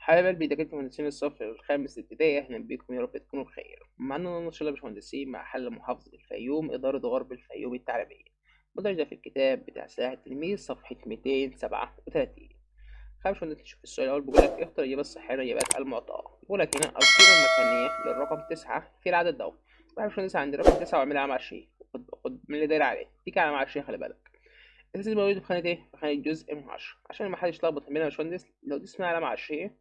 حبايب قلبي دكاترة مهندسين الصف الخامس ابتدائي، أهلا بيكم، يا رب تكونوا بخير. معانا إن شاء الله باشمهندسين مع حل محافظة الفيوم، إدارة غرب الفيوم التعليمية. مدرج ده في الكتاب بتاع سلاح التلميذ صفحة 237. خمس باشمهندس نشوف السؤال الأول. بيقول لك اختر الإجابة الصحيحة للإجابات المعطاة. بيقول لك هنا القيمة المكانية للرقم 9 في العدد ده. واحد يا باشمهندس عندي رقم 9 واعملها علامة 20. خد من اللي داير عليه ديك علامة 20، خلي بالك. الأساس موجود في خانة إيه؟ في خانة جزء من 10، عشان محدش يتلخبط مننا يا باشمهندس. لو دي اسمها علامة 20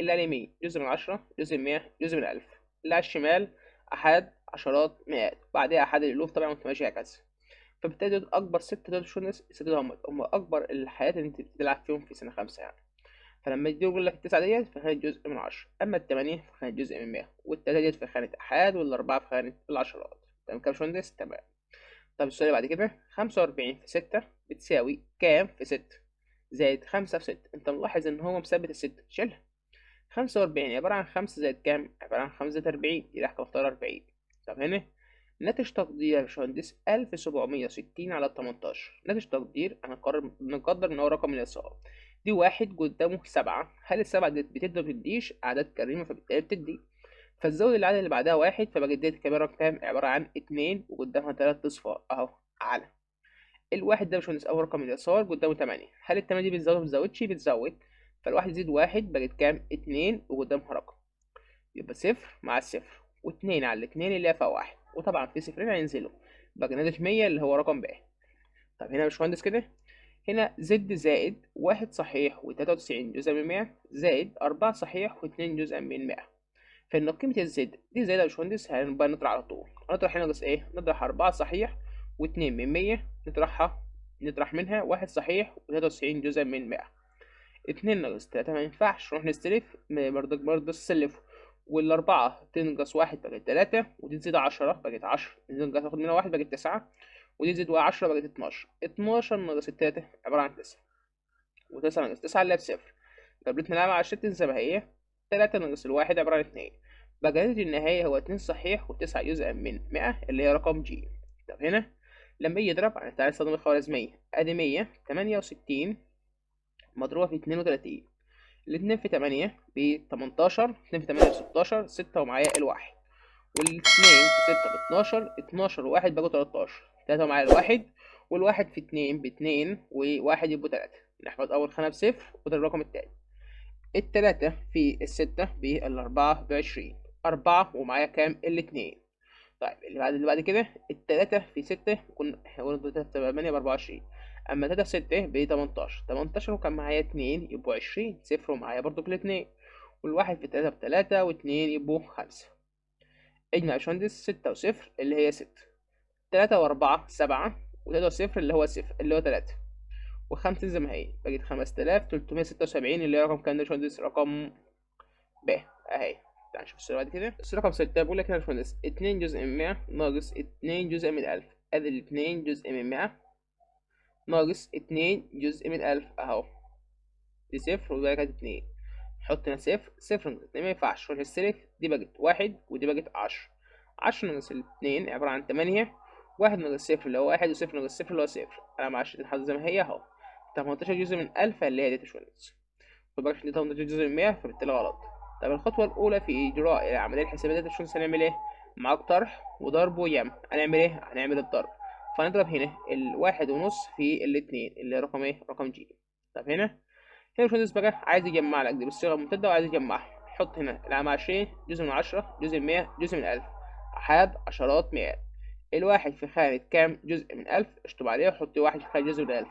اللي على اليمين جزء من 10، جزء من 100، جزء من 1000. اللي على الشمال أحاد، عشرات، مئات، بعدها أحاد الألوف طبعا، وأنت ماشي هكذا. فبالتالي دول أكبر ست دول باشمهندس. الست دول هم أكبر الحياة اللي أنت بتلعب فيهم في سنة خمسة يعني. فلما يجي يقول لك التسعة ديت في خانة جزء من 10، أما التمانية في خانة جزء من 100، والتلاتة ديت في خانة أحاد، والأربعة في خانة العشرات. تمام كده يا باشمهندس؟ تمام. طب السؤال اللي بعد كده، 45 في 6 بتساوي كام في 6 زائد 5 في 6؟ انت ملاحظ ان هو مثبت الستة، شيلها. 45 عبارة عن 5 زائد كام؟ عبارة عن 5 زائد 40، دي راح تختار 40. طب هنا ناتج تقدير يا باشمهندس 1760 على 18. ناتج تقدير انا نقدر ان هو رقم اليسار. دي واحد قدامه سبعة، هل السبعة دي بتدي ما بتديش؟ أعداد كريمة فبالتالي بتدي. فتزود العدد اللي بعدها واحد، فبقت ديت كبيرة كام؟ عبارة عن اتنين وقدامها تلات أصفار أهو على الواحد ده. مش هنسأل أول رقم اليسار قدامه تمانية، هل التمانية دي بتزود ولا مبتزودش؟ بتزود. فالواحد يزيد واحد بقت كام؟ اتنين وقدامها رقم. يبقى صفر مع الصفر واتنين على الاتنين اللي هي فيها واحد، وطبعا في صفرين هينزلوا، بقى ناتج مية اللي هو رقم ب. طب هنا يا باشمهندس كده، هنا زد زائد واحد صحيح وتلاتة وتسعين جزء من مية، زائد أربعة صحيح واتنين جزء من مية. فإن قيمة الزد دي زائد يا باشمهندس هنبقى نطرح على طول. هنطرح هنا ناقص إيه؟ نطرح أربعة صحيح واتنين من مية، نطرح منها واحد صحيح وتلاتة وتسعين جزء من مية. اتنين ناقص تلاتة ما ينفعش، نروح نستلف برضه السلف. والأربعة تنقص واحد بقت تلاتة، ودي تزيد عشرة بقت عشرة، دي تنقص تاخد منها واحد بقت تسعة، ودي تزيد عشرة بقت اتناشر. اتناشر ناقص التلاتة عبارة عن تسعة، وتسعة ناقص تسعة اللي هي بصفر. جبرتنا العلامة على الشت زي ما هي. تلاتة ناقص الواحد عبارة عن اتنين. بقى ناتج النهائي هو اتنين صحيح وتسعة جزءا من مئة اللي هي رقم جي. طب هنا لما يجي يضرب، تعالى نستخدم الخوارزمية. ادي مية تمانية وستين مضروبة في اتنين وتلاتين. الاتنين في تمانية بتمنتاشر، اتنين في تمانية بستاشر، ستة ومعايا الواحد. والاتنين في ستة باتناشر، اتناشر وواحد بقوا تلاتاشر، تلاتة ومعايا الواحد. والواحد في اتنين باتنين، وواحد يبقوا تلاتة. نحفظ أول خانة بصفر وده الرقم التاني. التلاتة في الستة بالأربعة بعشرين، أربعة ومعايا كام؟ الاتنين. طيب اللي بعد كده، التلاتة في ستة كنا قلنا تمانية بأربعة وعشرين، أما تلاتة في ستة بتمنتاشر، تمنتاشر وكان معايا اتنين يبقوا عشرين، صفر ومعايا برضو الاتنين. والواحد في تلاتة بتلاتة، واتنين يبقوا خمسة. اجمع يا باشمهندس ستة وصفر اللي هي ستة، تلاتة وأربعة سبعة، وتلاتة وصفر اللي هو صفر اللي هو تلاتة، وخمسة زي ما هي بقت 5376 اللي هي رقم كام ده يا باشمهندس؟ رقم ب اهي. تعال نشوف السؤال بعد كده. السؤال رقم 6 بيقول لك هنا يا باشمهندس 2 جزء من 100 ناقص 2 جزء من 1000. ادي ال 2 جزء من 100 ناقص 2 جزء من 1000 اهو. دي صفر وده كانت 2. نحط هنا صفر، صفر ناقص 2 ما ينفعش، نروح نستلف. دي بقت 1 ودي بقت 10. 10 ناقص 2 عبارة عن 8. 1 ناقص صفر اللي هو 1، وصفر ناقص صفر اللي هو صفر. انا مع 10 تتحط زي ما هي اهو. 18 جزء من 1000 اللي هي دي يا باشمهندس. خد دي 18 جزء من 100 فبالتالي غلط. طب الخطوة الأولى في إجراء العملية الحسابية دي شو هنعمل إيه؟ معاك طرح وضرب وجمع. هنعمل إيه؟ هنعمل الضرب. فنضرب هنا الواحد ونص في الاتنين اللي رقم إيه؟ رقم جي. طب هنا الباشمهندس بقى عايز يجمع لك دي بالصيغة الممتدة وعايز يجمعها. حط هنا العام 20 جزء من 10 جزء من 100 جزء من 1000 أحاد عشرات مئات. الواحد في خانة كام؟ جزء من 1000، اشطب عليه وحط واحد في خانة جزء من 1000.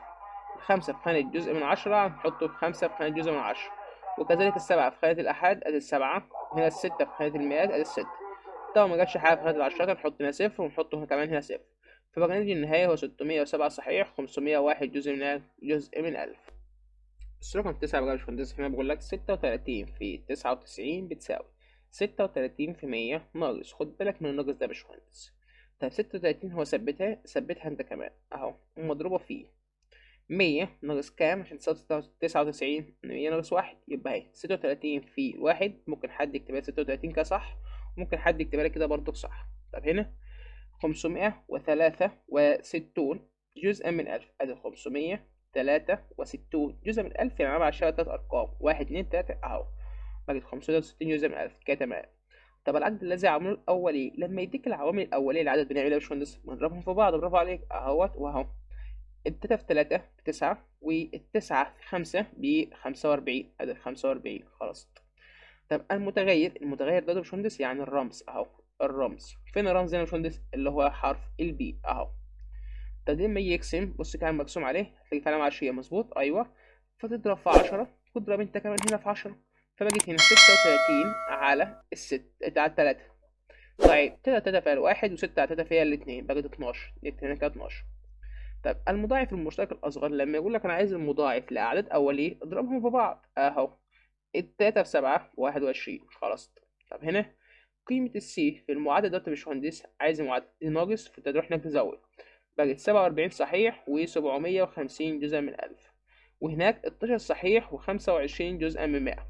الخمسة في خانة جزء من 10 نحطه في خمسة في خانة جزء من 10. وكذلك السبعة في خانة الأحاد أدي السبعة. هنا الستة في خانة المئات أدي الستة. طبعا ما جاتش حاجة في خانة العشرات هنحط هنا صفر ونحطه كمان هنا صفر. فبقى نتيجة النهاية هو 607 صحيح، 501 جزء من 1000. السؤال رقم 9 بقى يا باشمهندس، هنا بقول لك 36 في 99 بتساوي 36 في 100 ناقص. خد بالك من الناقص ده يا باشمهندس. طيب 36 هو ثبتها انت كمان اهو، ومضروبة فيه 100 ناقص كام عشان تساوي 99؟ 100 ناقص واحد، يبقى اهي 36 في واحد. ممكن حد يكتبها 36 كده صح، ممكن حد يكتبها لي كده برضه صح. طب هنا 563 جزءا من 1000. ادي 563 جزء من 1000 يعني 4 تلات أرقام، واحد اتنين تلاتة أهو. بقت 560 جزء من 1000 كده تمام. طب العدد الذي عمله الأولي، لما يديك العوامل الأولية للعدد بنعمل إيه يا باشمهندس؟ بنضربهم في بعض. برافو عليك أهوت وأهو. التلاتة في تلاتة بتسعة، والتسعة في خمسة ب45، أدي 45 خلاص. طب المتغير ده يا باشمهندس يعني الرمز أهو. الرمز فين الرمز هنا يا باشمهندس؟ اللي هو حرف البي أهو. طب لما يجي يقسم بص كده مقسوم عليه هتلاقي في علامة عشرية مظبوط أيوه. فتضرب في 10 تضرب أنت كمان هنا في 10، فبقيت هنا 36 على على 3. طيب تلاتة فيها الواحد وستة على تلاتة فيها الاتنين بقت 12، نكتب هنا كده 12. طب المضاعف المشترك الأصغر لما يقول لك أنا عايز المضاعف لأعداد أولية اضربهم في بعض أهو. التلاتة في سبعة ب21 خلاص. طب هنا قيمة السي في المعادلة ده يا باشمهندس عايز المعادلة دي ناقص فأنت تروح هناك تزود. بقت 47 صحيح و750 جزء من 1000، وهناك 12 صحيح و25 جزءا من 100.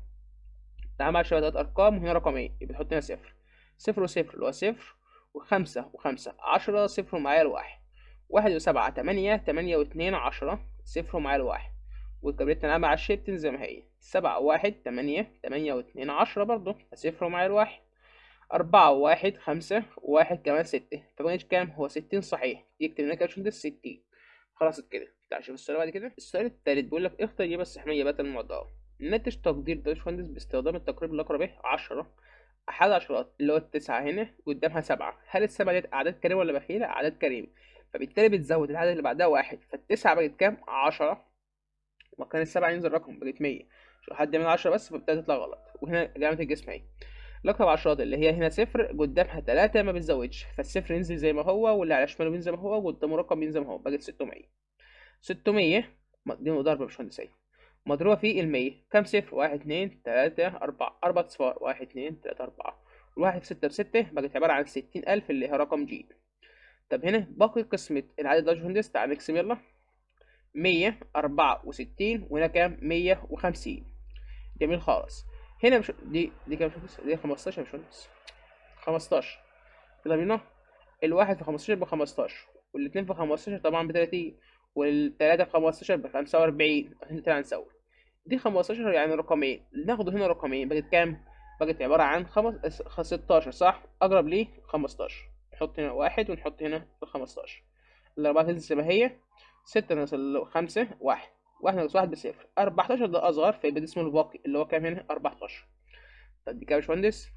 تعال مع شوية أرقام وهنا رقمين يبقى تحط هنا صفر. صفر وصفر اللي هو صفر، وخمسة وخمسة 10، صفر معايا الواحد. واحد وسبعة 8، 8 واتنين 10، صفر معايا الواحد. والكبريت نعمل على الشيبتن زي ما هي. 7 1 8، 8 واتنين 10 برضه، صفر معايا الواحد. 4 1 5، وواحد كمان 6، فبقيت كام؟ هو 60 صحيح. يكتب هنا كده ده 60. خلاص كده. تعال شوف السؤال بعد كده. السؤال التالت بيقول لك اختر إجابة السحمية بدل المعضلة. نتج تقدير ده يا باشمهندس باستخدام التقريب الأقرب إيه؟ 10 أحد عشرات اللي هو التسعة هنا قدامها 7. هل السبعة ديت أعداد كريمة ولا بخيلة؟ أعداد كريمة. فبالتالي بتزود العدد اللي بعدها واحد، فالتسعة بقت كام؟ 10. وكان السبعة ينزل رقم بقت 100. شو حد يعمل 10 بس فبالتالي تطلع غلط. وهنا جامعة الجسم اهي. لقب عشرات اللي هي هنا صفر قدامها 3 ما بتزودش، فالصفر ينزل زي ما هو واللي على شماله بينزل زي ما هو وقدامه رقم بينزل زي ما هو، بقت 600. 600 دي مضاربة يا باشمهندس اهي. مضروبة في المية كام صفر؟ واحد اتنين تلاتة أربعة، أربع أصفار، واحد اتنين تلاتة أربعة. والواحد في ستة بستة بقت عبارة عن 60,000 اللي هي رقم جي. طب هنا باقي قسمة العدد ده يا باشمهندس تعال نقسم يلا. 164 وهنا كام؟ 150. جميل خالص. هنا مش دي كام يا باشمهندس؟ دي 15 يا باشمهندس. 15. يلا بينا. الواحد في 15 ب15، والاتنين في 15 طبعا ب30، والتلاتة في 15 ب45. عشان تعالى نسوي. دي 15 يعني رقمين، ناخد هنا رقمين بقت كام؟ بقت عبارة عن 16 صح؟ أقرب ليه 15. نحط هنا واحد ونحط هنا 15. الأربعة تنزل زي ما هي. 6 ناقص 5 واحد. واحد ناقص واحد بصفر. 14 ده أصغر فيبقى ده اسمه الباقي اللي هو كام هنا؟ 14. طب دي كام يا باشمهندس؟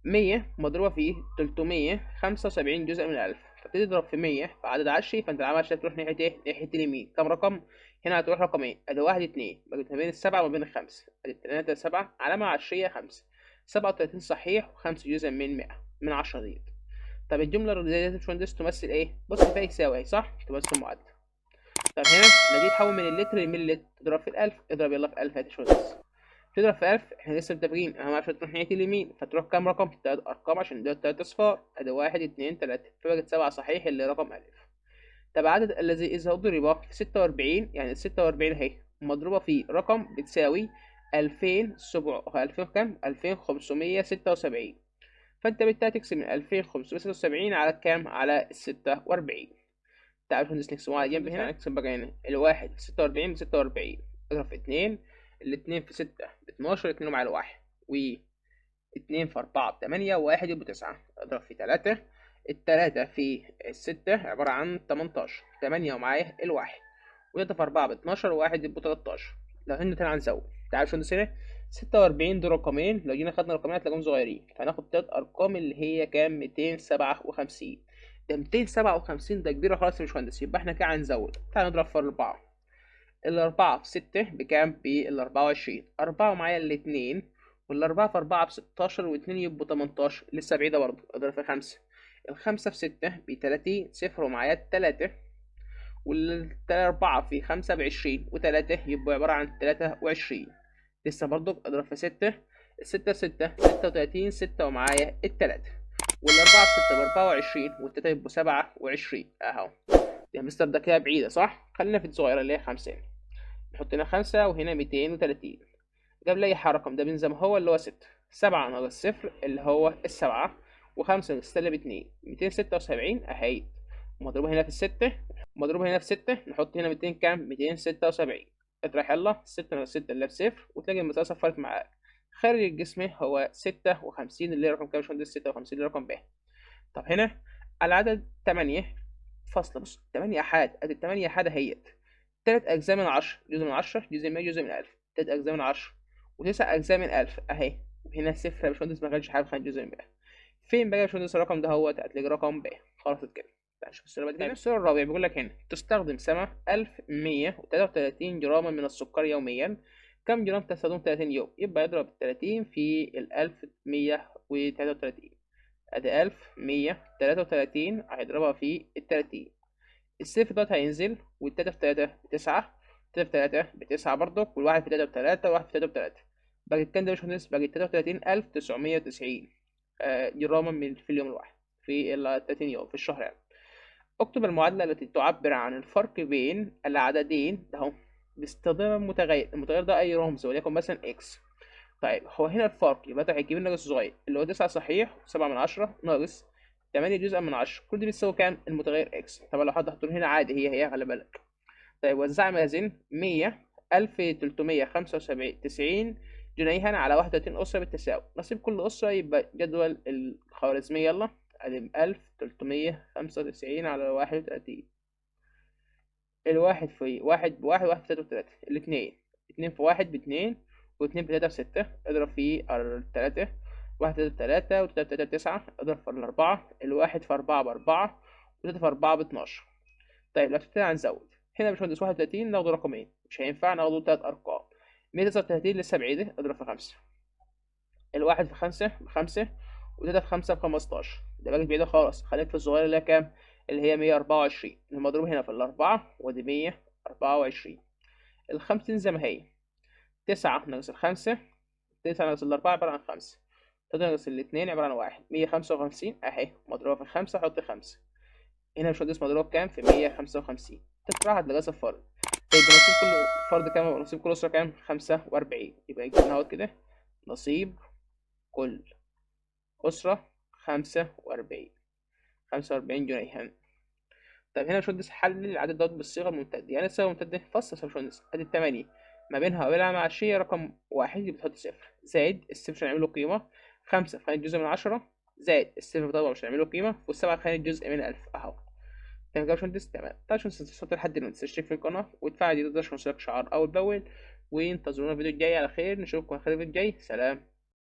100 مضروبة في 375 جزء من 1000، فتضرب في 100 في عدد عشري، فانت العمل عشان تروح ناحية ايه؟ ناحية اليمين. كام رقم؟ هنا هتروح رقمين، ادي واحد اتنين بقت ما بين السبعة وما بين الخمسة، ادي التلاتة سبعة علامة عشرية خمسة. 37 صحيح وخمسة جزء من 100 من 10 ديت. طب الجملة الرئيسية دي يا باشمهندس تمثل ايه؟ بص فيها يساوي اهي صح؟ تمثل معادلة. طب هنا لما تحول من اللتر للملي تضرب في الألف، اضرب يلا في 1000 هات يا باشمهندس. تضرب في 1000 احنا لسه متفقين اهم عشان تروح ناحية اليمين فتروح كام رقم؟ 3 أرقام عشان ده 3 أصفار، ادي واحد اتنين تلاتة، فبقت 7 صحيح اللي رقم ألف. طب العدد الذي إذا ضرب في 46 يعني ال46 اهي مضروبة في رقم بتساوي 2700 كام؟ 2576. فأنت بالتالي تقسم من 2576 على كام؟ على 46. تعال باشمهندس نقسمه على جنب هنا. نقسم بقى هنا الواحد في 46 ب46، اضرب في 2. الاتنين في 6 ب12، اتنين مع الواحد، واتنين في 4 ب8، وواحد يبقى 9. اضرب في 3. التلاتة في الستة عبارة عن 18، 8 ومعايا الواحد، ويضرب في 4 ب12، وواحد يبقى 13. لو هنا تعالى نزود. تعال باشمهندس هنا 46 دول رقمين، لو جينا خدنا رقمين هتلاقيهم صغيرين، فهناخد 3 أرقام اللي هي كام؟ 257. ده 257 ده كبيرة خلاص يا باشمهندس، يبقى احنا كده هنزود. تعال نضرب في 4. الأربعة في 6 بكام؟ بال24. 4 معايا الاتنين، والأربعة في 4 ب16، واتنين يبقوا 18، لسه بعيدة برضه. أضرب في 5. الخمسة في 6 ب30، صفر ومعايا التلاتة، والأربعة في 5 ب20، وتلاتة يبقوا عبارة عن 23. لسه برضه أضرب في 6. الستة في 6 36، 6 ومعايا التلاتة، والأربعة في 6 ب24، والتلاتة يبقوا 27 أهو. يا مستر ده كده بعيدة صح؟ خلينا في الصغيرة اللي هي 5. نحط هنا 5 وهنا 230. جاب لي رقم ده بين ما هو اللي هو 6. 7 ناقص صفر اللي هو السبعة، وخمسة ناقص سالب 2، 276 أهي. مضروبة هنا في 6. مضروبة هنا في 6 نحط هنا 200 كام؟ 276. اطرح يلا 6 ناقص 6 اللي بصفر، وتلاقي المسألة صفرت معاك. خارج الجسم هو 56 اللي هي رقم كام يا باشمهندس؟ 56 اللي رقم ب. طب هنا العدد 8 فاصلة، بص 8 أحاد، أدي 8 أحاد أهيت. 3 أجزاء من 10، جزء من 10، جزء من 100، جزء من 1000. 3 أجزاء من 10 وتسع أجزاء من 1000 أهي. وهنا صفر يا باشمهندس، ما كانش حاجة خارج جزء من 100. فين بقى يا باشمهندس الرقم ده؟ هو هتلاقي رقم ب. خلاص كده. تعال نشوف السؤال اللي بعد كده. السؤال الرابع بيقول لك هنا تستخدم سما 1133 جراما من السكر يوميا، كم جرام تستخدم 30 يوم؟ يبقى يضرب 30 في ال 1133. ادي 1133 هيضربها في ال 30. الصفر دوت هينزل، والتلاتة في تلاتة بتسعة، التلاتة في تلاتة بتسعة برضك، والواحد في تلاتة بتلاتة، والواحد في تلاتة بتلاتة. باقي كام ده يا باشمهندس؟ باقي 33990 جراما في اليوم الواحد، في ال 30 يوم في الشهر يعني. اكتب المعادلة التي تعبر عن الفرق بين العددين ده اهو باستخدام المتغير. المتغير ده أي رمز، وليكن مثلا إكس. طيب هو هنا الفرق يبقى ده هيجيب لنا صغير اللي هو 9 صحيح و7 من 10 ناقص 8 جزء من 10، كل دي بتساوي كام؟ المتغير إكس. طبعا لو حد حطه هنا عادي، هي خلي بالك. طيب وزع مازن 100 1375 90 جنيها على 31 أسرة بالتساوي. نصيب كل أسرة يبقى جدول الخوارزمية يلا. أدي 1395 على 31. الواحد في واحد بواحد، واحد في تلاتة بتلاتة. الاتنين، اتنين في واحد باتنين، واتنين بتلاتة بستة. اضرب في التلاتة. واحد في تلاتة، وتلاتة في تلاتة بتسعة. اضرب في الأربعة. الواحد في أربعة بأربعة، وتلاتة في أربعة باتناشر. طيب لو تبتدي هنزود هنا يا باشمهندس. 31 ناخده رقمين، مش هينفع ناخده 3 أرقام. 139 لسه بعيدة، اضرب في 5. الواحد في 5 ب5، وتلاتة في 5 ب15. ده باقي بعيدة خالص. خليك في الصغيرة اللي هي كام؟ اللي هي 124 المضروب هنا في الأربعة، ودي 124. الخمسين زي ما هي. 9 ناقص 5، 9 ناقص 4 عبارة عن 5. 3 ناقص 2 عبارة عن 1. 155 أهي مضروبة في 5، حط 5. هنا مش هتقيس مضروب كام؟ في 155. تطرح هتلاقيها صفر. طيب نصيب كل فرد كام؟ نصيب كل أسرة كام؟ 45. يبقى جبنا اهوت كده نصيب كل أسرة 45. 45 جنيه. طب هنا يا باشمهندس حلل العدد دوت بالصيغة الممتدة. يعني الصيغة الممتدة فصل يا باشمهندس. ادي التمانية ما بينها وبينها معشية رقم واحد يبقى بتحط صفر، زائد الصفر مش هنعمله قيمة، 5 في خانة جزء من 10، زائد الصفر طبعا مش هنعمله قيمة، والسبعة في خانة جزء من 1000 اهو. تمام كده يا باشمهندس. تمام. تعالى يا باشمهندس وصلت لحد دلوقتي، تشترك في القناة وتفعل جرس الشعار أول بأول، وانتظرونا الفيديو الجاي على خير. نشوفكم على خير الفيديو الجاي. سلام.